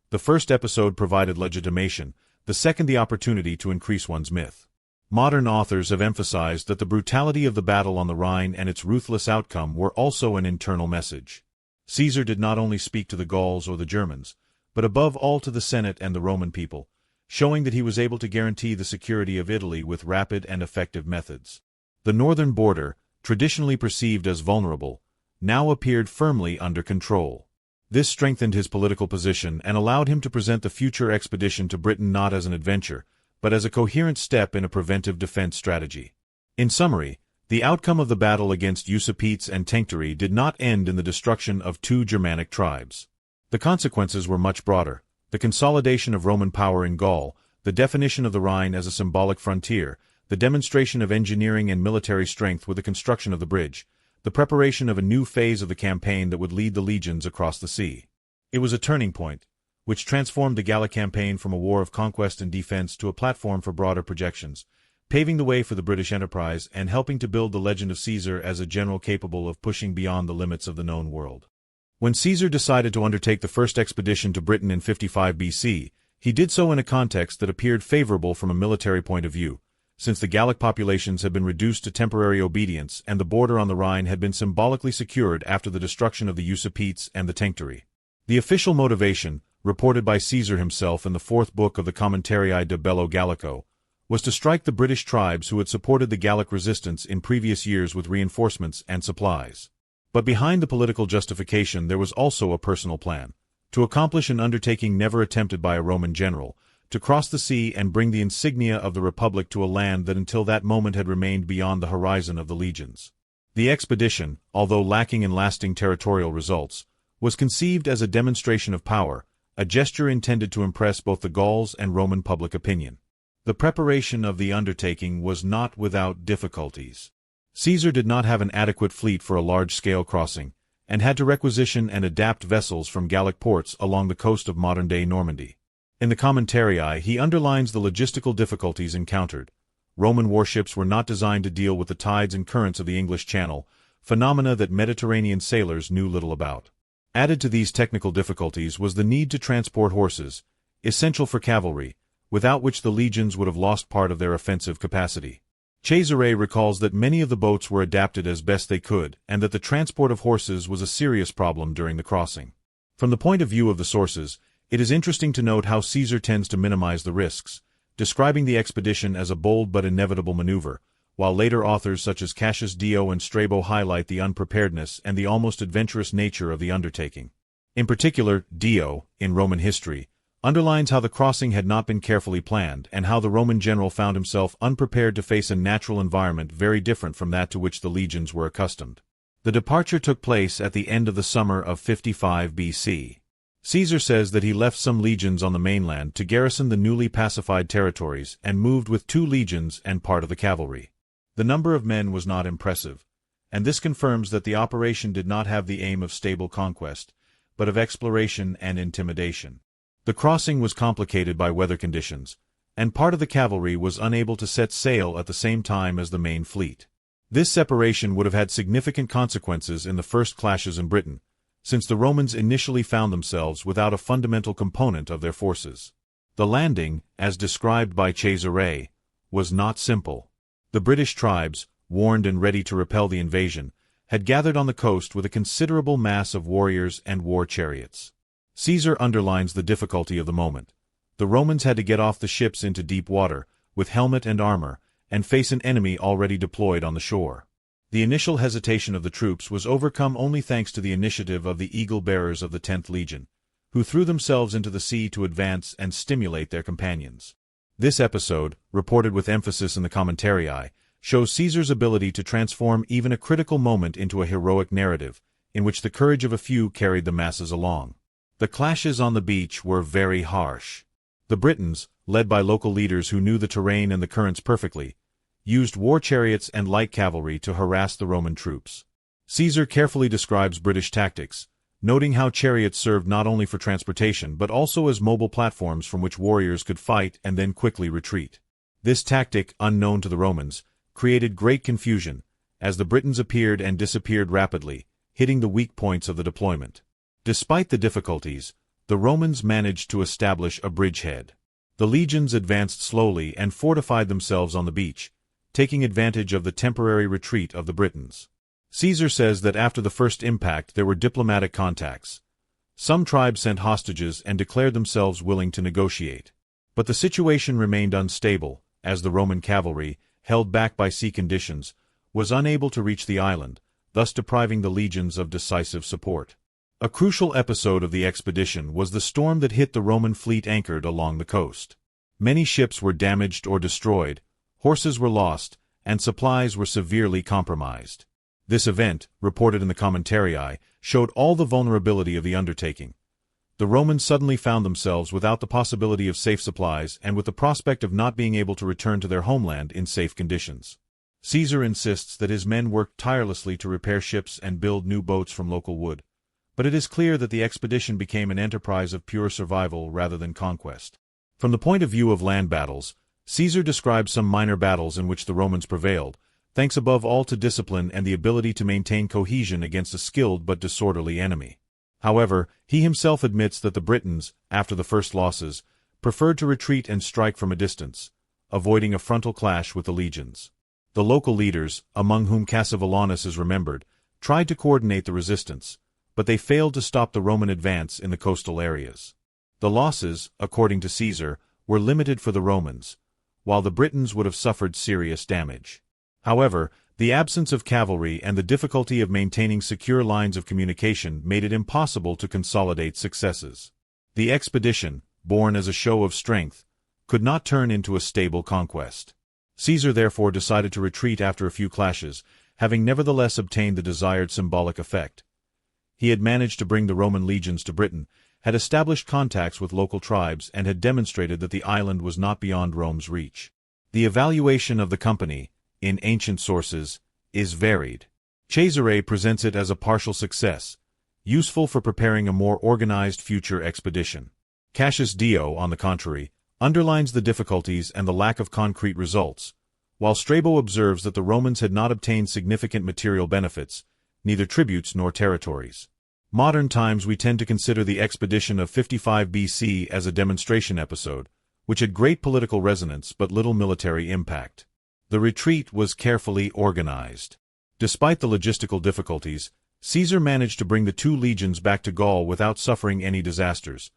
The first episode provided legitimation, the second the opportunity to increase one's myth. Modern authors have emphasized that the brutality of the battle on the Rhine and its ruthless outcome were also an internal message. Caesar did not only speak to the Gauls or the Germans, but above all to the Senate and the Roman people, showing that he was able to guarantee the security of Italy with rapid and effective methods. The northern border, traditionally perceived as vulnerable, now appeared firmly under control. This strengthened his political position and allowed him to present the future expedition to Britain not as an adventure, but as a coherent step in a preventive defense strategy. In summary, the outcome of the battle against Usipetes and Tencteri did not end in the destruction of two Germanic tribes. The consequences were much broader: the consolidation of Roman power in Gaul, the definition of the Rhine as a symbolic frontier, the demonstration of engineering and military strength with the construction of the bridge, the preparation of a new phase of the campaign that would lead the legions across the sea. It was a turning point, which transformed the Gallic campaign from a war of conquest and defense to a platform for broader projections, paving the way for the British enterprise and helping to build the legend of Caesar as a general capable of pushing beyond the limits of the known world. When Caesar decided to undertake the first expedition to Britain in 55 BC, he did so in a context that appeared favorable from a military point of view, since the Gallic populations had been reduced to temporary obedience and the border on the Rhine had been symbolically secured after the destruction of the Usipetes and the Tencteri. The official motivation, reported by Caesar himself in the fourth book of the Commentarii de Bello Gallico, was to strike the British tribes who had supported the Gallic resistance in previous years with reinforcements and supplies. But behind the political justification there was also a personal plan: to accomplish an undertaking never attempted by a Roman general, to cross the sea and bring the insignia of the Republic to a land that until that moment had remained beyond the horizon of the legions. The expedition, although lacking in lasting territorial results, was conceived as a demonstration of power, a gesture intended to impress both the Gauls and Roman public opinion. The preparation of the undertaking was not without difficulties. Caesar did not have an adequate fleet for a large-scale crossing, and had to requisition and adapt vessels from Gallic ports along the coast of modern-day Normandy. In the Commentarii, he underlines the logistical difficulties encountered. Roman warships were not designed to deal with the tides and currents of the English Channel, phenomena that Mediterranean sailors knew little about. Added to these technical difficulties was the need to transport horses, essential for cavalry, without which the legions would have lost part of their offensive capacity. Cesare recalls that many of the boats were adapted as best they could, and that the transport of horses was a serious problem during the crossing. From the point of view of the sources, it is interesting to note how Caesar tends to minimize the risks, describing the expedition as a bold but inevitable maneuver, while later authors such as Cassius Dio and Strabo highlight the unpreparedness and the almost adventurous nature of the undertaking. In particular, Dio, in Roman history, underlines how the crossing had not been carefully planned and how the Roman general found himself unprepared to face a natural environment very different from that to which the legions were accustomed. The departure took place at the end of the summer of 55 BC. Caesar says that he left some legions on the mainland to garrison the newly pacified territories and moved with 2 legions and part of the cavalry. The number of men was not impressive, and this confirms that the operation did not have the aim of stable conquest, but of exploration and intimidation. The crossing was complicated by weather conditions, and part of the cavalry was unable to set sail at the same time as the main fleet. This separation would have had significant consequences in the first clashes in Britain, since the Romans initially found themselves without a fundamental component of their forces. The landing, as described by Cesare, was not simple. The British tribes, warned and ready to repel the invasion, had gathered on the coast with a considerable mass of warriors and war chariots. Caesar underlines the difficulty of the moment. The Romans had to get off the ships into deep water, with helmet and armor, and face an enemy already deployed on the shore. The initial hesitation of the troops was overcome only thanks to the initiative of the eagle-bearers of the 10th Legion, who threw themselves into the sea to advance and stimulate their companions. This episode, reported with emphasis in the Commentarii, shows Caesar's ability to transform even a critical moment into a heroic narrative, in which the courage of a few carried the masses along. The clashes on the beach were very harsh. The Britons, led by local leaders who knew the terrain and the currents perfectly, used war chariots and light cavalry to harass the Roman troops. Caesar carefully describes British tactics, noting how chariots served not only for transportation but also as mobile platforms from which warriors could fight and then quickly retreat. This tactic, unknown to the Romans, created great confusion, as the Britons appeared and disappeared rapidly, hitting the weak points of the deployment. Despite the difficulties, the Romans managed to establish a bridgehead. The legions advanced slowly and fortified themselves on the beach, taking advantage of the temporary retreat of the Britons. Caesar says that after the first impact there were diplomatic contacts. Some tribes sent hostages and declared themselves willing to negotiate. But the situation remained unstable, as the Roman cavalry, held back by sea conditions, was unable to reach the island, thus depriving the legions of decisive support. A crucial episode of the expedition was the storm that hit the Roman fleet anchored along the coast. Many ships were damaged or destroyed, horses were lost, and supplies were severely compromised. This event, reported in the Commentarii, showed all the vulnerability of the undertaking. The Romans suddenly found themselves without the possibility of safe supplies and with the prospect of not being able to return to their homeland in safe conditions. Caesar insists that his men worked tirelessly to repair ships and build new boats from local wood. But it is clear that the expedition became an enterprise of pure survival rather than conquest. From the point of view of land battles, Caesar describes some minor battles in which the Romans prevailed, thanks above all to discipline and the ability to maintain cohesion against a skilled but disorderly enemy. However, he himself admits that the Britons, after the first losses, preferred to retreat and strike from a distance, avoiding a frontal clash with the legions. The local leaders, among whom Cassius is remembered, tried to coordinate the resistance, but they failed to stop the Roman advance in the coastal areas. The losses, according to Caesar, were limited for the Romans, while the Britons would have suffered serious damage. However, the absence of cavalry and the difficulty of maintaining secure lines of communication made it impossible to consolidate successes. The expedition, born as a show of strength, could not turn into a stable conquest. Caesar therefore decided to retreat after a few clashes, having nevertheless obtained the desired symbolic effect. He had managed to bring the Roman legions to Britain, had established contacts with local tribes, and had demonstrated that the island was not beyond Rome's reach. The evaluation of the company, in ancient sources, is varied. Cesare presents it as a partial success, useful for preparing a more organized future expedition. Cassius Dio, on the contrary, underlines the difficulties and the lack of concrete results, while Strabo observes that the Romans had not obtained significant material benefits, neither tributes nor territories. Modern times we tend to consider the expedition of 55 BC as a demonstration episode, which had great political resonance but little military impact. The retreat was carefully organized. Despite the logistical difficulties, Caesar managed to bring the two legions back to Gaul without suffering any disasters,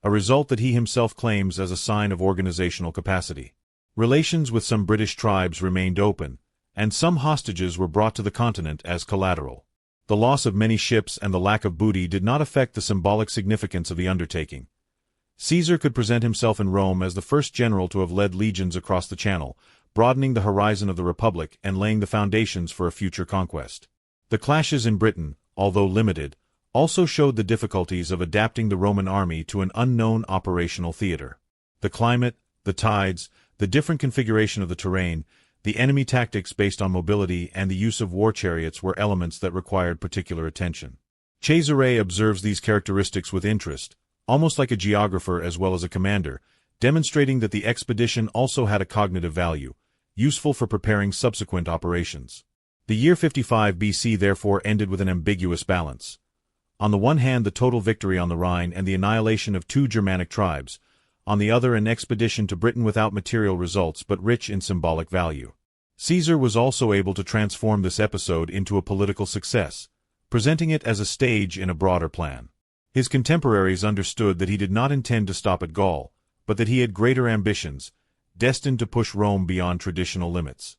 a result that he himself claims as a sign of organizational capacity. Relations with some British tribes remained open, and some hostages were brought to the continent as collateral. The loss of many ships and the lack of booty did not affect the symbolic significance of the undertaking. Caesar could present himself in Rome as the first general to have led legions across the Channel, broadening the horizon of the Republic and laying the foundations for a future conquest. The clashes in Britain, although limited, also showed the difficulties of adapting the Roman army to an unknown operational theater. The climate, the tides, the different configuration of the terrain, the enemy tactics based on mobility, and the use of war chariots were elements that required particular attention. Cesare observes these characteristics with interest, almost like a geographer as well as a commander, demonstrating that the expedition also had a cognitive value, useful for preparing subsequent operations. The year 55 BC therefore ended with an ambiguous balance. On the one hand, the total victory on the Rhine and the annihilation of two Germanic tribes, on the other an expedition to Britain without material results but rich in symbolic value. Caesar was also able to transform this episode into a political success, presenting it as a stage in a broader plan. His contemporaries understood that he did not intend to stop at Gaul, but that he had greater ambitions, destined to push Rome beyond traditional limits.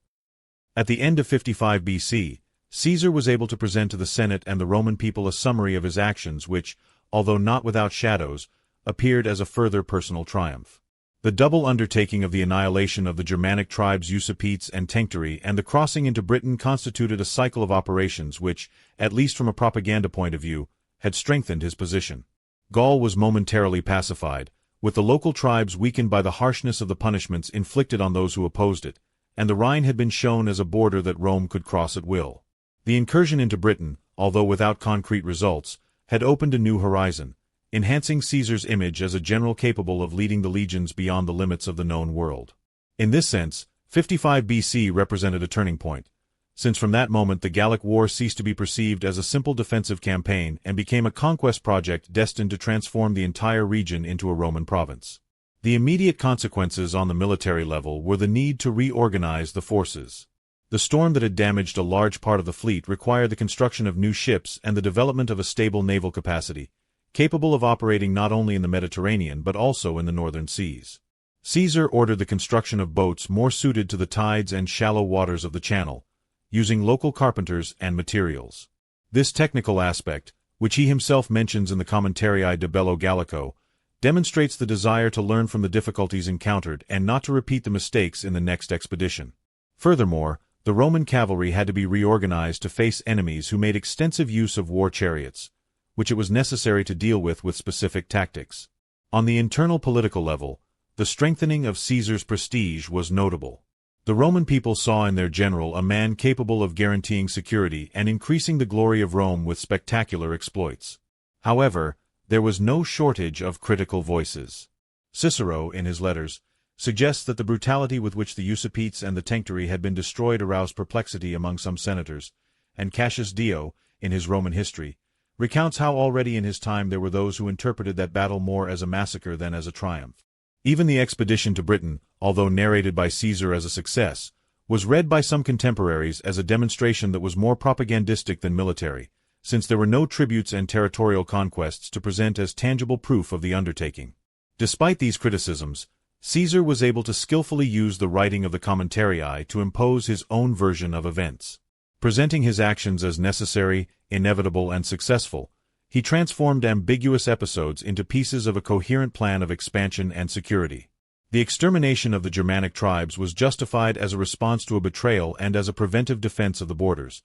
At the end of 55 BC, Caesar was able to present to the Senate and the Roman people a summary of his actions which, although not without shadows, appeared as a further personal triumph. The double undertaking of the annihilation of the Germanic tribes Usipetes and Tencteri and the crossing into Britain constituted a cycle of operations which, at least from a propaganda point of view, had strengthened his position. Gaul was momentarily pacified, with the local tribes weakened by the harshness of the punishments inflicted on those who opposed it, and the Rhine had been shown as a border that Rome could cross at will. The incursion into Britain, although without concrete results, had opened a new horizon, enhancing Caesar's image as a general capable of leading the legions beyond the limits of the known world. In this sense, 55 BC represented a turning point. since from that moment the Gallic War ceased to be perceived as a simple defensive campaign and became a conquest project destined to transform the entire region into a Roman province. The immediate consequences on the military level were the need to reorganize the forces. The storm that had damaged a large part of the fleet required the construction of new ships and the development of a stable naval capacity, capable of operating not only in the Mediterranean but also in the northern seas. Caesar ordered the construction of boats more suited to the tides and shallow waters of the Channel, using local carpenters and materials. This technical aspect, which he himself mentions in the Commentarii de Bello Gallico, demonstrates the desire to learn from the difficulties encountered and not to repeat the mistakes in the next expedition. Furthermore, the Roman cavalry had to be reorganized to face enemies who made extensive use of war chariots, which it was necessary to deal with specific tactics. On the internal political level, the strengthening of Caesar's prestige was notable. The Roman people saw in their general a man capable of guaranteeing security and increasing the glory of Rome with spectacular exploits. However, there was no shortage of critical voices. Cicero, in his letters, suggests that the brutality with which the Usipetes and the Tencteri had been destroyed aroused perplexity among some senators, and Cassius Dio, in his Roman history, recounts how already in his time there were those who interpreted that battle more as a massacre than as a triumph. Even the expedition to Britain, although narrated by Caesar as a success, was read by some contemporaries as a demonstration that was more propagandistic than military, since there were no tributes and territorial conquests to present as tangible proof of the undertaking. Despite these criticisms, Caesar was able to skillfully use the writing of the Commentarii to impose his own version of events. Presenting his actions as necessary, inevitable, and successful, he transformed ambiguous episodes into pieces of a coherent plan of expansion and security. The extermination of the Germanic tribes was justified as a response to a betrayal and as a preventive defense of the borders,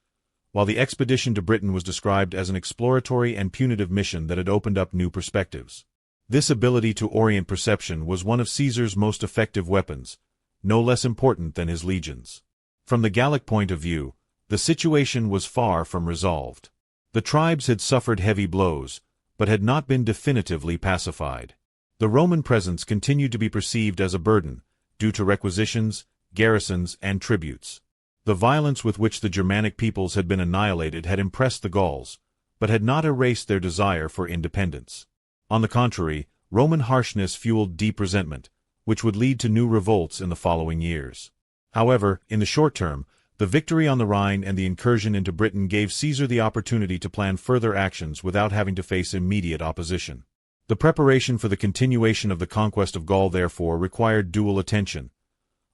while the expedition to Britain was described as an exploratory and punitive mission that had opened up new perspectives. This ability to orient perception was one of Caesar's most effective weapons, no less important than his legions. From the Gallic point of view, the situation was far from resolved. The tribes had suffered heavy blows, but had not been definitively pacified. The Roman presence continued to be perceived as a burden, due to requisitions, garrisons, and tributes. The violence with which the Germanic peoples had been annihilated had impressed the Gauls, but had not erased their desire for independence. On the contrary, Roman harshness fueled deep resentment, which would lead to new revolts in the following years. However, in the short term, the victory on the Rhine and the incursion into Britain gave Caesar the opportunity to plan further actions without having to face immediate opposition. The preparation for the continuation of the conquest of Gaul therefore required dual attention.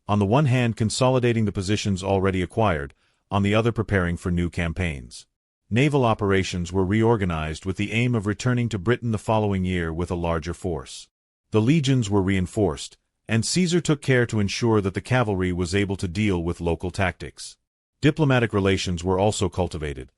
On the one hand consolidating the positions already acquired, on the other preparing for new campaigns. Naval operations were reorganized with the aim of returning to Britain the following year with a larger force. The legions were reinforced, and Caesar took care to ensure that the cavalry was able to deal with local tactics. Diplomatic relations were also cultivated.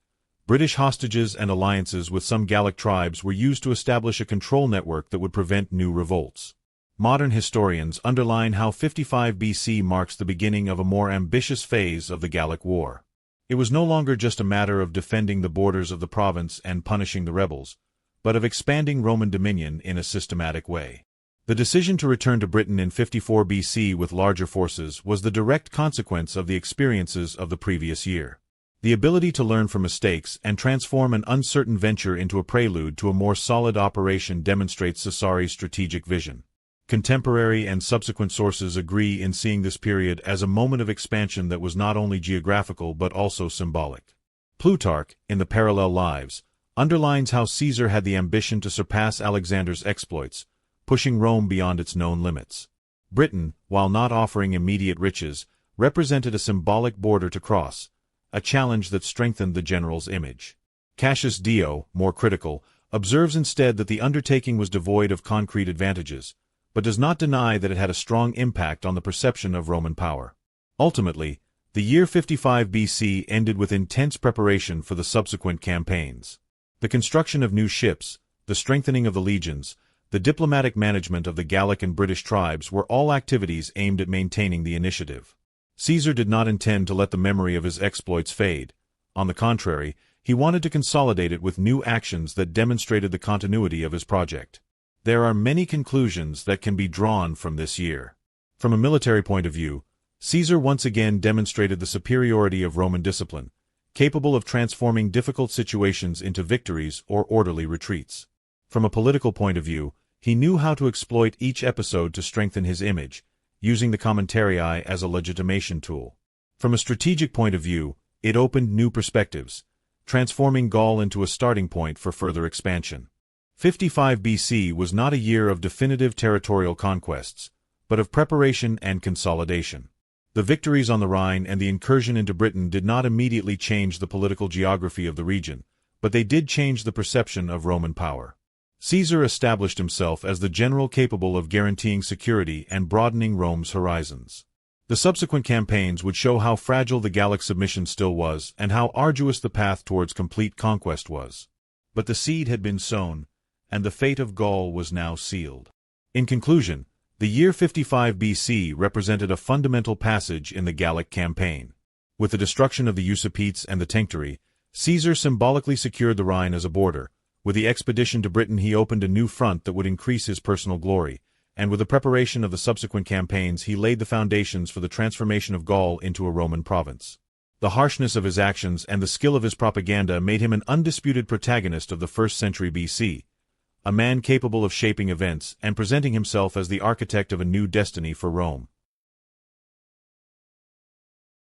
British hostages and alliances with some Gallic tribes were used to establish a control network that would prevent new revolts. Modern historians underline how 55 BC marks the beginning of a more ambitious phase of the Gallic War. It was no longer just a matter of defending the borders of the province and punishing the rebels, but of expanding Roman dominion in a systematic way. The decision to return to Britain in 54 BC with larger forces was the direct consequence of the experiences of the previous year. The ability to learn from mistakes and transform an uncertain venture into a prelude to a more solid operation demonstrates Caesar's strategic vision. Contemporary and subsequent sources agree in seeing this period as a moment of expansion that was not only geographical but also symbolic. Plutarch, in the Parallel Lives, underlines how Caesar had the ambition to surpass Alexander's exploits, pushing Rome beyond its known limits. Britain, while not offering immediate riches, represented a symbolic border to cross, a challenge that strengthened the general's image. Cassius Dio, more critical, observes instead that the undertaking was devoid of concrete advantages, but does not deny that it had a strong impact on the perception of Roman power. Ultimately, the year 55 BC ended with intense preparation for the subsequent campaigns. The construction of new ships, the strengthening of the legions, the diplomatic management of the Gallic and British tribes were all activities aimed at maintaining the initiative. Caesar did not intend to let the memory of his exploits fade. On the contrary, he wanted to consolidate it with new actions that demonstrated the continuity of his project. There are many conclusions that can be drawn from this year. From a military point of view, Caesar once again demonstrated the superiority of Roman discipline, capable of transforming difficult situations into victories or orderly retreats. From a political point of view, he knew how to exploit each episode to strengthen his image, using the Commentarii as a legitimation tool. From a strategic point of view, it opened new perspectives, transforming Gaul into a starting point for further expansion. 55 BC was not a year of definitive territorial conquests, but of preparation and consolidation. The victories on the Rhine and the incursion into Britain did not immediately change the political geography of the region, but they did change the perception of Roman power. Caesar established himself as the general capable of guaranteeing security and broadening Rome's horizons. The subsequent campaigns would show how fragile the Gallic submission still was and how arduous the path towards complete conquest was. But the seed had been sown, and the fate of Gaul was now sealed. In conclusion, the year 55 BC represented a fundamental passage in the Gallic campaign. With the destruction of the Usipetes and the Tencteri, Caesar symbolically secured the Rhine as a border. With the expedition to Britain he opened a new front that would increase his personal glory, and with the preparation of the subsequent campaigns he laid the foundations for the transformation of Gaul into a Roman province. The harshness of his actions and the skill of his propaganda made him an undisputed protagonist of the 1st century BC, a man capable of shaping events and presenting himself as the architect of a new destiny for Rome.